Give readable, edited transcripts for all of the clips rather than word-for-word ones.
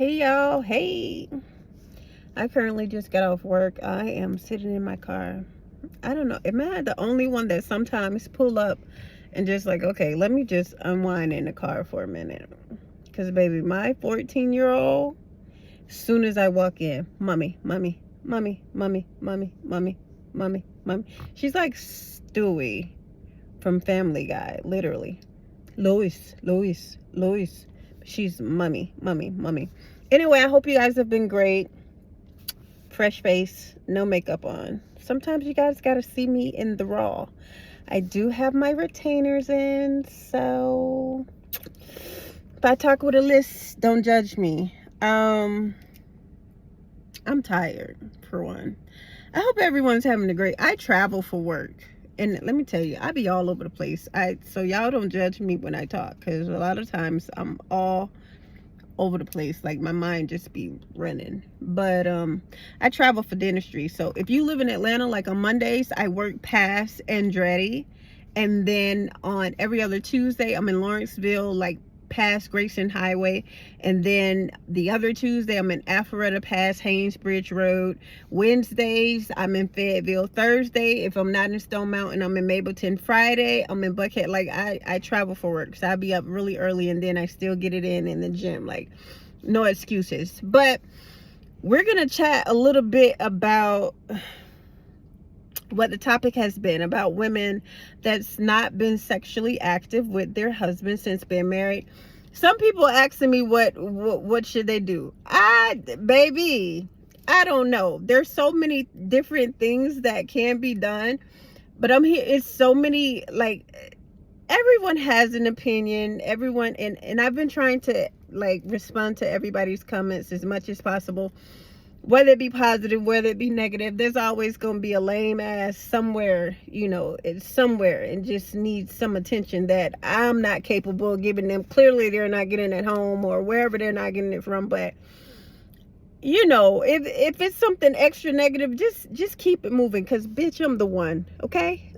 Hey y'all, hey. I currently just got off work. I am sitting in my car. I don't know, am I the only one that sometimes pull up and just like, okay, let me just unwind in the car for a minute? Because baby, my 14-year-old, as soon as I walk in, mommy, mommy, mommy, mommy, mommy, mommy, mommy, mommy. She's like Stewie from Family Guy, literally. Lois, Lois, Lois. She's mummy, mummy, mummy. Anyway, I hope you guys have been great. Fresh face, no makeup on. Sometimes you guys gotta see me in the raw. I do have my retainers in, so if I talk with a list, don't judge me. I'm tired, for one. I hope everyone's having a great. I travel for work. And let me tell you, I be all over the place. So y'all don't judge me when I talk, because a lot of times I'm all over the place. Like my mind just be running. But I travel for dentistry. So if you live in Atlanta, like on Mondays, I work past Andretti. And then on every other Tuesday, I'm in Lawrenceville, like past Grayson Highway. And then the other Tuesday, I'm in Alpharetta past Haynes Bridge Road. Wednesdays, I'm in Fayetteville. Thursday, if I'm not in Stone Mountain, I'm in Mableton. Friday, I'm in Buckhead. Like I travel for work, so I be up really early, and then I still get it in the gym. Like no excuses. But we're gonna chat a little bit about what the topic has been about women that's not been sexually active with their husband since being married. Some people asking me what should they do. Baby, I don't know. There's so many different things that can be done, but I'm here. It's so many, like, everyone has an opinion. Everyone, and I've been trying to like respond to everybody's comments as much as possible. Whether it be positive, whether it be negative, there's always going to be a lame ass somewhere, it's somewhere and just needs some attention that I'm not capable of giving them. Clearly, they're not getting it at home or wherever they're not getting it from. But, if it's something extra negative, just keep it moving, because, bitch, I'm the one. Okay?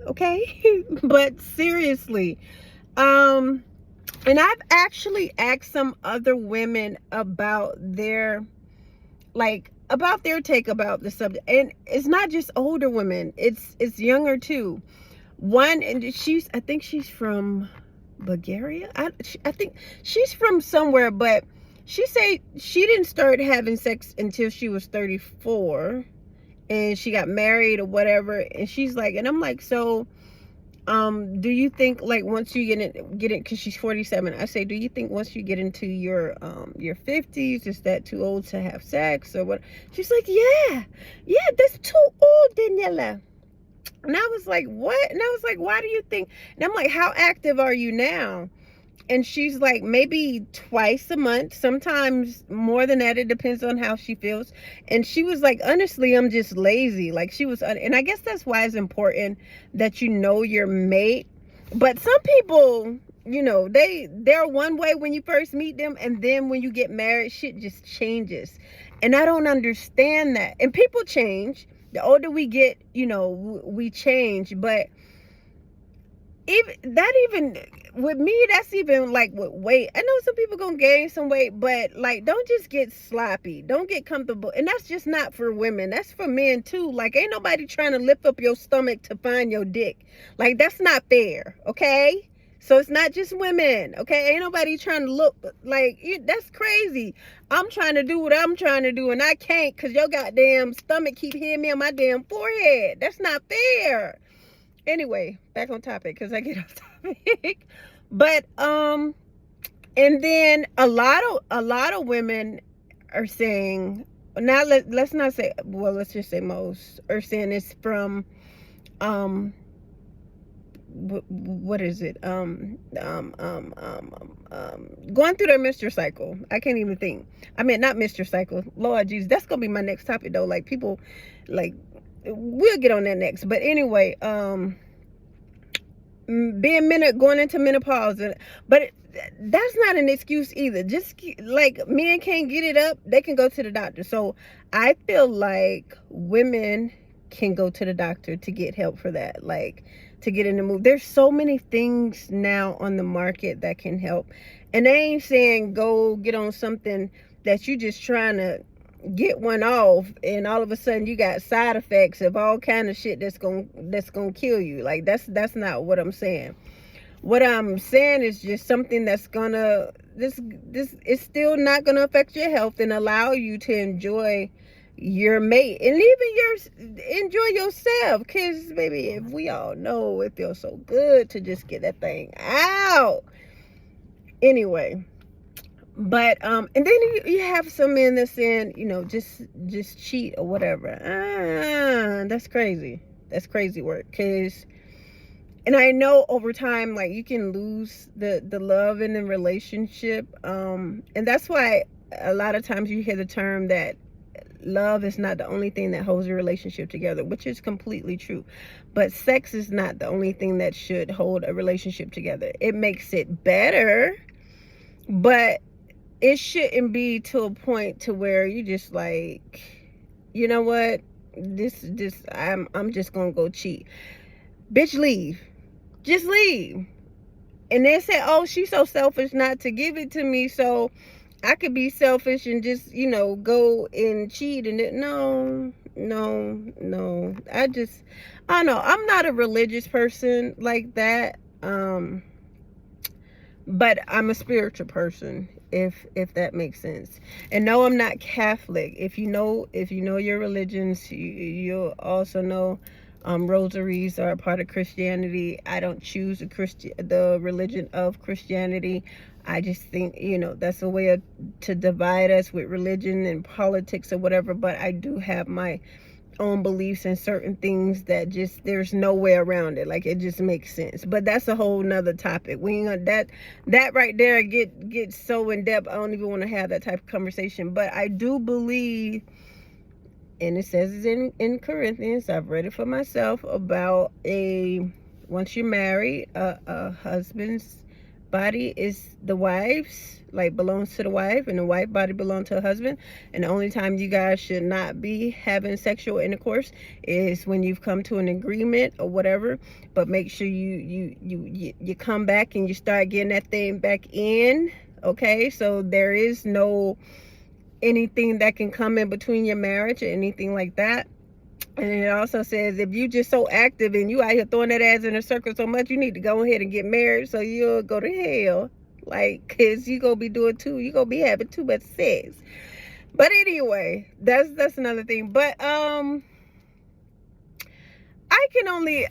But seriously, and I've actually asked some other women about their take about the subject, and it's not just older women, it's younger too. One, and I think she's from Bulgaria. I think she's from somewhere, but she said she didn't start having sex until she was 34, and she got married or whatever. And she's like, and I'm like, so do you think, like, once you get it, because she's 47, I say, do you think once you get into your 50s, is that too old to have sex or what? She's like, yeah, that's too old, Daniela. And I was like, what? And I was like, why do you think? And I'm like, how active are you now? And she's like, maybe twice a month, sometimes more than that. It depends on how she feels. And she was like, honestly, I'm just lazy. Like, and I guess that's why it's important that you know your mate. But some people, they're one way when you first meet them, and then when you get married, shit just changes. And I don't understand that. And people change. The older we get, we change. But even with me, that's even like with weight. I know some people gonna gain some weight, but like, don't just get sloppy, don't get comfortable. And that's just not for women, that's for men too. Like, ain't nobody trying to lift up your stomach to find your dick. Like, that's not fair. Okay, so it's not just women. Okay, ain't nobody trying to look like that's crazy. I'm trying to do what I'm trying to do, and I can't because your goddamn stomach keep hitting me on my damn forehead. That's not fair. Anyway, back on topic, because I get off topic. But and then a lot of women are saying, now let's not say, well, let's just say most are saying it's from what is it, going through their menstrual cycle. I can't even think. I mean, not menstrual cycle, Lord Jesus, that's gonna be my next topic though. Like, people, like, we'll get on that next. But anyway, going into menopause, but that's not an excuse either. Just like men can't get it up, they can go to the doctor. So I feel like women can go to the doctor to get help for that, like to get in the mood. There's so many things now on the market that can help, and they ain't saying go get on something that you just trying to get one off, and all of a sudden you got side effects of all kind of shit that's gonna kill you. Like, that's not what I'm saying. What I'm saying is just something that's gonna, this is still not gonna affect your health and allow you to enjoy your mate and even enjoy yourself. Because baby, if we all know, it feels so good to just get that thing out. Anyway, but and then you have some men that's saying, you know, just cheat or whatever. That's crazy. That's crazy work. And I know over time, like, you can lose the love in the relationship, and that's why a lot of times you hear the term that love is not the only thing that holds a relationship together, which is completely true. But sex is not the only thing that should hold a relationship together. It makes it better, but it shouldn't be to a point to where you just like, you know what, I'm just gonna go cheat. Bitch, leave. Just leave. And they say, oh, she's so selfish not to give it to me, so I could be selfish and just, you know, go and cheat. And no. I don't know. I'm not a religious person like that. But I'm a spiritual person, if that makes sense. And no, I'm not Catholic. If you know your religions, you'll also know rosaries are a part of Christianity. I don't choose the religion of Christianity. I just think, you know, that's a way to divide us with religion and politics or whatever. But I do have my own beliefs and certain things that just, there's no way around it. Like, it just makes sense. But that's a whole nother topic. We ain't gonna, that right there get so in depth. I don't even want to have that type of conversation. But I do believe, and it says it in Corinthians, I've read it for myself, about once you're married, a husband's body is the wife's, like, belongs to the wife, and the wife body belongs to her husband. And the only time you guys should not be having sexual intercourse is when you've come to an agreement or whatever. But make sure you come back and you start getting that thing back in. Okay, so there is no anything that can come in between your marriage or anything like that. And it also says, if you just so active and you out here throwing that ass in a circle so much, you need to go ahead and get married so you'll go to hell. Like, because you gonna be doing too, you gonna be having too much sex. But anyway, that's another thing. But I can only,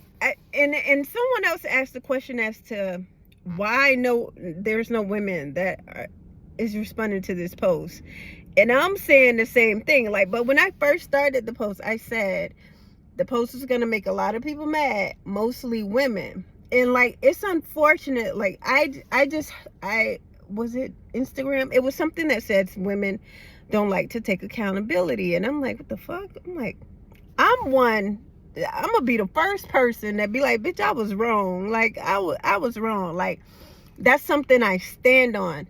and someone else asked the question as to why there's no women that is responding to this post. And I'm saying the same thing. Like, but when I first started the post, I said the post was gonna make a lot of people mad, mostly women. And like, it's unfortunate. Like, I was it Instagram? It was something that says women don't like to take accountability. And I'm like, what the fuck? I'm like, I'm gonna be the first person that be like, bitch, I was wrong. Like, I was wrong. Like, that's something I stand on.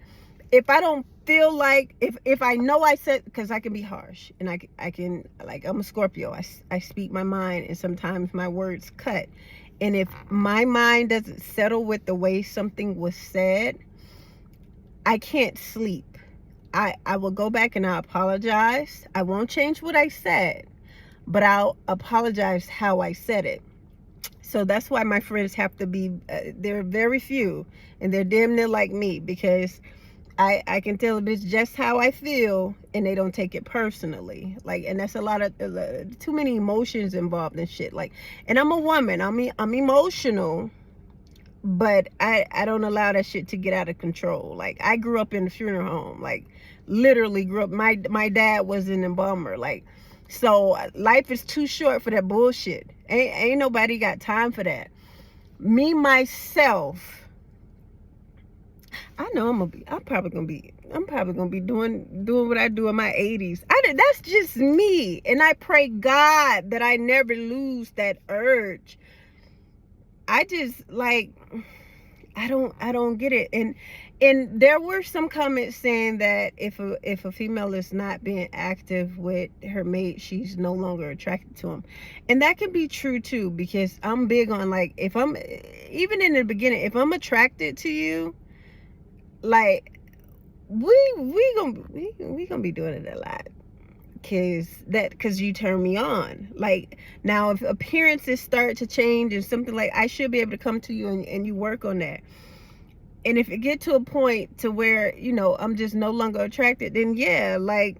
If I don't feel like, if I know I said, because I can be harsh, and I can, like, I'm a Scorpio. I speak my mind, and sometimes my words cut. And if my mind doesn't settle with the way something was said, I can't sleep. I will go back and I'll apologize. I won't change what I said, but I'll apologize how I said it. So that's why my friends have to be, they're very few, and they're damn near like me, because I can tell a bitch just how I feel, and they don't take it personally. Like, and that's a lot of too many emotions involved in shit. Like, and I'm a woman. I'm emotional, but I don't allow that shit to get out of control. Like, I grew up in a funeral home. Like, literally grew up. My dad was an embalmer. Like, so life is too short for that bullshit. Ain't nobody got time for that. Me myself, I know I'm probably gonna be doing what I do in my 80s. That's just me. And I pray God that I never lose that urge. I just, like, I don't get it. And there were some comments saying that if a female is not being active with her mate, she's no longer attracted to him. And that can be true too, because I'm big on, like, if I'm, even in the beginning, if I'm attracted to you, like, we gonna be doing it a lot. Cause you turn me on. Like, now if appearances start to change and something, like, I should be able to come to you and you work on that. And if it get to a point to where, you know, I'm just no longer attracted, then yeah, like,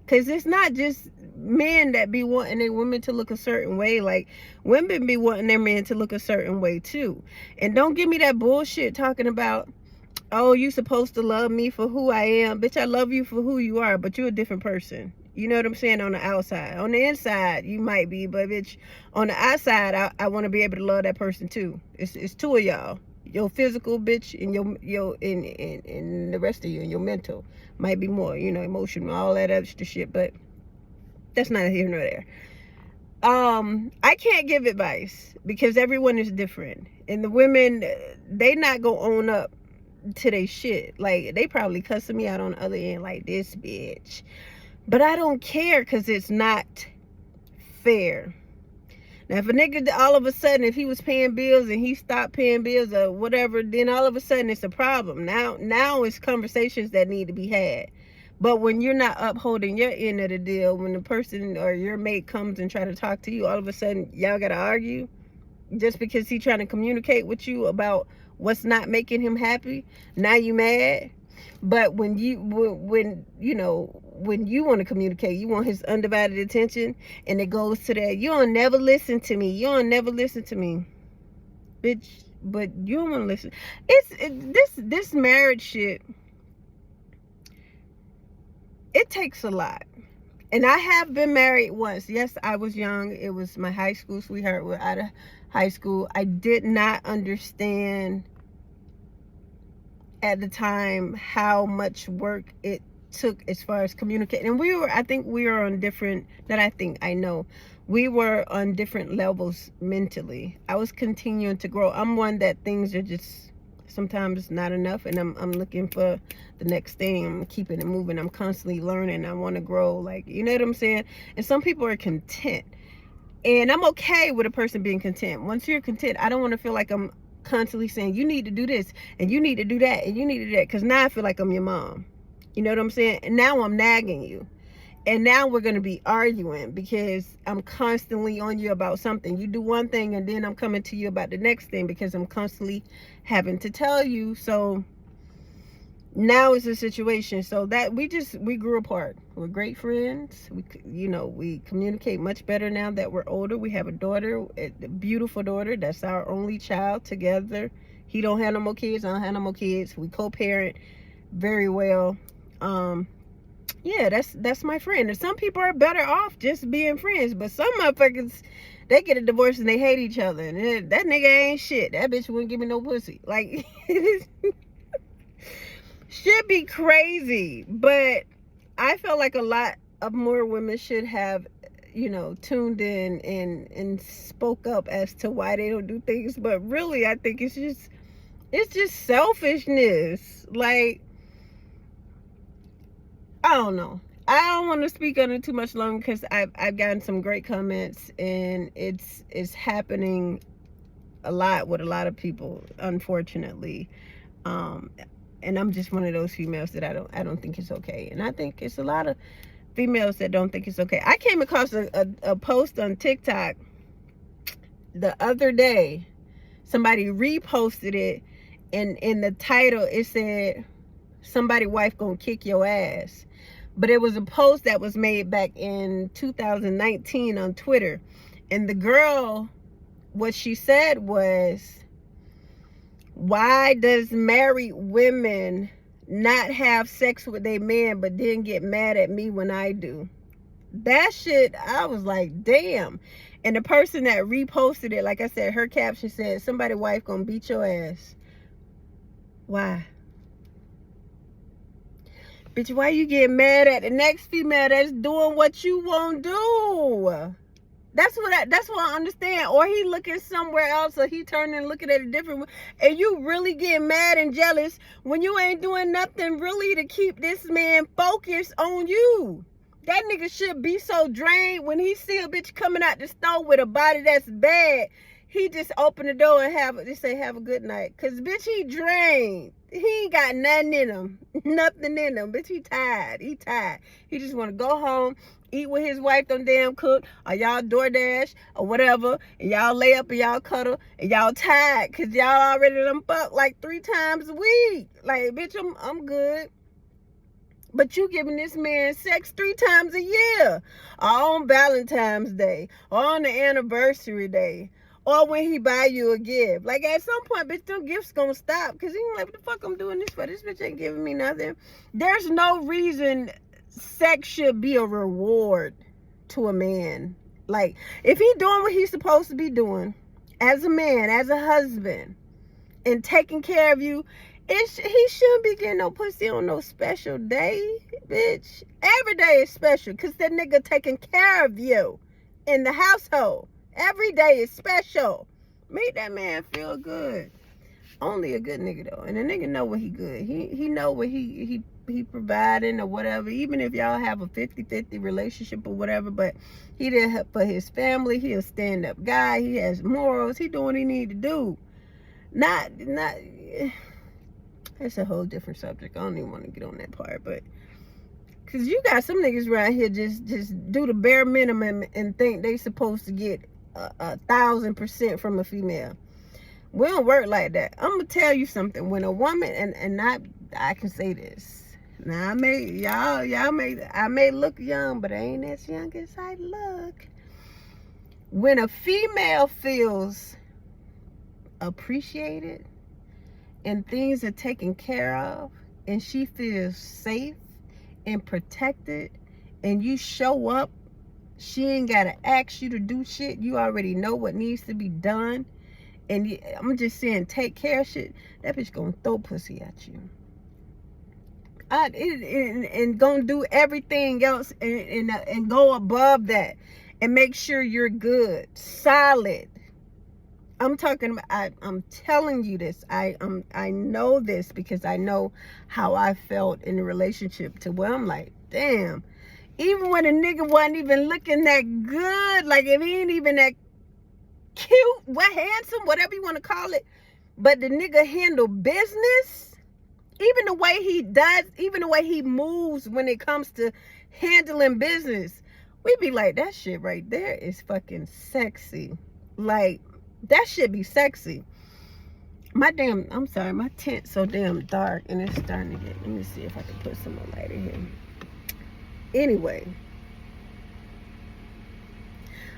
cause it's not just men that be wanting their women to look a certain way. Like, women be wanting their men to look a certain way too. And don't give me that bullshit talking about, oh, you supposed to love me for who I am. Bitch, I love you for who you are, but you're a different person. You know what I'm saying? On the outside. On the inside, you might be, but bitch, on the outside, I want to be able to love that person too. It's two of y'all. Your physical, bitch, and your and the rest of you, and your mental. Might be more, you know, emotional, all that extra shit, but that's neither here nor there. I can't give advice because everyone is different. And the women, they not gonna own up to they shit. Like, they probably cussing me out on the other end, like, this bitch. But I don't care, because it's not fair. Now, if a nigga all of a sudden, if he was paying bills and he stopped paying bills or whatever, then all of a sudden it's a problem. Now it's conversations that need to be had. But when you're not upholding your end of the deal, when the person or your mate comes and try to talk to you, all of a sudden y'all gotta argue just because he's trying to communicate with you about what's not making him happy. Now you mad. But when you want to communicate, you want his undivided attention, and it goes to that, you don't never listen to me, bitch. But you don't want to listen. This marriage shit, it takes a lot. And I have been married once. Yes, I was young. It was my high school sweetheart. We're out of high school. I did not understand at the time how much work it took as far as communicating. And we were on different levels mentally. I was continuing to grow. I'm one that things are just sometimes not enough, and I'm looking for the next thing. I'm keeping it moving. I'm constantly learning. I want to grow, like, you know what I'm saying? And some people are content, and I'm okay with a person being content. Once you're content, I don't want to feel like I'm constantly saying you need to do this and you need to do that and you need to do that, because now I feel like I'm your mom. You know what I'm saying? And now I'm nagging you, and now we're going to be arguing because I'm constantly on you about something. You do one thing and then I'm coming to you about the next thing because I'm constantly having to tell you. So now it's a situation so that we grew apart. We're great friends. We communicate much better now that we're older. We have a daughter, a beautiful daughter. That's our only child together. He don't have no more kids. I don't have no more kids. We co-parent very well. Yeah, that's my friend. And some people are better off just being friends, but some motherfuckers, they get a divorce and they hate each other, and that nigga ain't shit. That bitch wouldn't give me no pussy. Like, should be crazy. But I feel like a lot of more women should have, tuned in and spoke up as to why they don't do things. But really, I think it's just selfishness. Like, I don't know. I don't want to speak on it too much longer because I've gotten some great comments, and it's happening a lot with a lot of people, unfortunately. And I'm just one of those females that I don't think it's okay. And I think it's a lot of females that don't think it's okay. I came across a post on TikTok the other day. Somebody reposted it, and in the title it said, "Somebody wife gonna kick your ass." But it was a post that was made back in 2019 on Twitter. And the girl, what she said was, why does married women not have sex with their man but then get mad at me when I do? That shit, I was like, damn. And the person that reposted it, like I said, her caption said, "Somebody wife gonna beat your ass." Why? Bitch, why you getting mad at the next female that's doing what you won't do? That's what I understand. Or he looking somewhere else, or he turning and looking at a different way, and you really get mad and jealous when you ain't doing nothing really to keep this man focused on you. That nigga should be so drained when he see a bitch coming out the store with a body that's bad. He just open the door and say have a good night. Cause bitch, he drained. He ain't got nothing in him. Nothing in him. Bitch, he tired. He tired. He just want to go home, eat with his wife, don't damn cook, or y'all DoorDash, or whatever, and y'all lay up and y'all cuddle, and y'all tired, because y'all already done fuck like 3 times a week. Like, bitch, I'm good. But you giving this man sex 3 times a year. Or on Valentine's Day. Or on the anniversary day. Or when he buy you a gift. Like, at some point, bitch, them gifts gonna stop. Because he like, what the fuck I'm doing this for? This bitch ain't giving me nothing. There's no reason sex should be a reward to a man. Like, if he doing what he's supposed to be doing, as a man, as a husband, and taking care of you, he shouldn't be getting no pussy on no special day, bitch. Every day is special because that nigga taking care of you in the household. Every day is special. Make that man feel good. Only a good nigga though, and the nigga know what he good. He know what he providing or whatever. Even if y'all have a 50-50 relationship or whatever, but he did help for his family. He a stand up guy. He has morals. He doing what he need to do. Not. That's a whole different subject. I don't even want to get on that part, but because you got some niggas around here just do the bare minimum and think they supposed to get 1,000% from a female. We don't work like that. I'm gonna tell you something. When a woman and I can say this. Now I may look young, but I ain't as young as I look. When a female feels appreciated and things are taken care of, and she feels safe and protected, and you show up, she ain't gotta ask you to do shit. You already know what needs to be done, and I'm just saying, take care of shit. That bitch gonna throw pussy at you, and gonna do everything else, and go above that, and make sure you're good, solid. I'm talking about, I'm telling you this. I know this because I know how I felt in a relationship to where I'm like, damn, even when a nigga wasn't even looking that good, like if he ain't even that cute, handsome, whatever you want to call it, but the nigga handle business, even the way he does, even the way he moves when it comes to handling business, we be like, that shit right there is fucking sexy. Like, that should be sexy. I'm sorry, my tent's so damn dark and it's starting to get, let me see if I can put some more light in here. Anyway,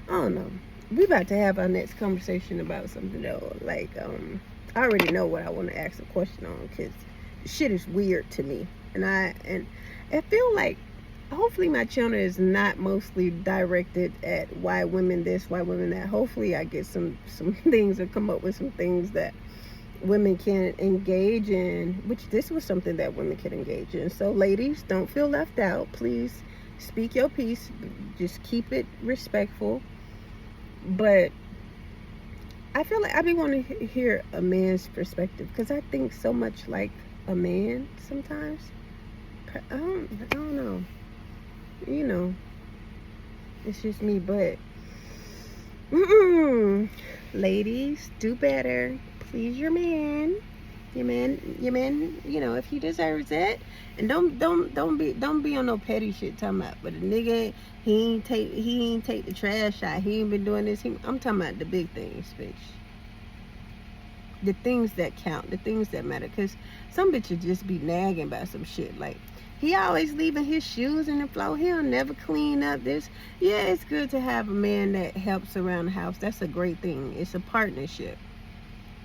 I don't know. We about to have our next conversation about something though. Like, I already know what I want to ask a question on because shit is weird to me. And I feel like hopefully my channel is not mostly directed at why women this, why women that. Hopefully I get some things or come up with some things that women can engage in, which this was something that women can engage in. So ladies, don't feel left out. Please speak your piece. Just keep it respectful. But I feel like I be wanting to hear a man's perspective because I think so much like a man sometimes. I don't know. You know, it's just me, but ladies, do better. Please your man, you know, if he deserves it. And don't be on no petty shit talking about, but a nigga, he ain't take the trash out, he ain't been doing this. I'm talking about the big things, bitch. The things that count, the things that matter. Because some bitches just be nagging about some shit. Like, he always leaving his shoes in the floor. He'll never clean up this. Yeah, it's good to have a man that helps around the house. That's a great thing. It's a partnership.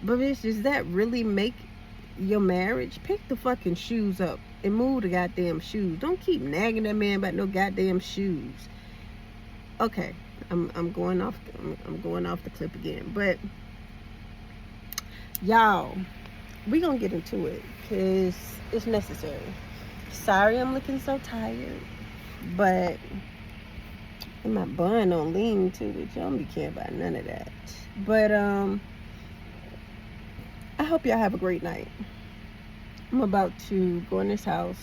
But bitch, does that really make your marriage? Pick the fucking shoes up and move the goddamn shoes. Don't keep nagging that man about no goddamn shoes. Okay, I'm going off the clip again. But y'all, we gonna get into it because it's necessary. Sorry I'm looking so tired, but my bun on lean too, but y'all don't be caring about none of that. But I hope y'all have a great night. I'm about to go in this house.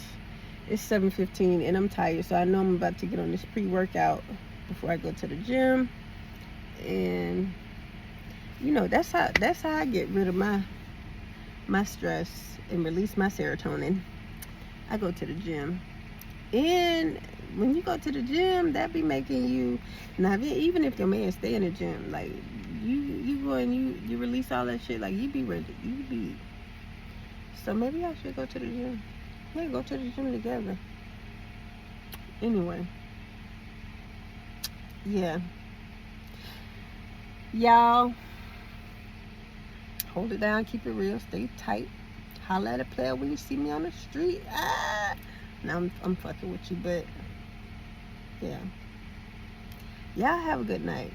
It's 7:15 and I'm tired, so I know I'm about to get on this pre-workout before I go to the gym. And you know, that's how I get rid of my my stress and release my serotonin, I go to the gym. And when you go to the gym, that be making you, now even if your man stay in the gym, like you go and you release all that shit, like you be ready, you be. So maybe I should go to the gym. Yeah, go to the gym together. Anyway, yeah, y'all, hold it down, keep it real, stay tight. Holla at a player when you see me on the street. Ah, now I'm fucking with you, but yeah, y'all have a good night.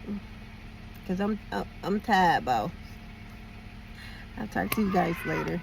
Cause I'm tired, boss. I'll talk to you guys later.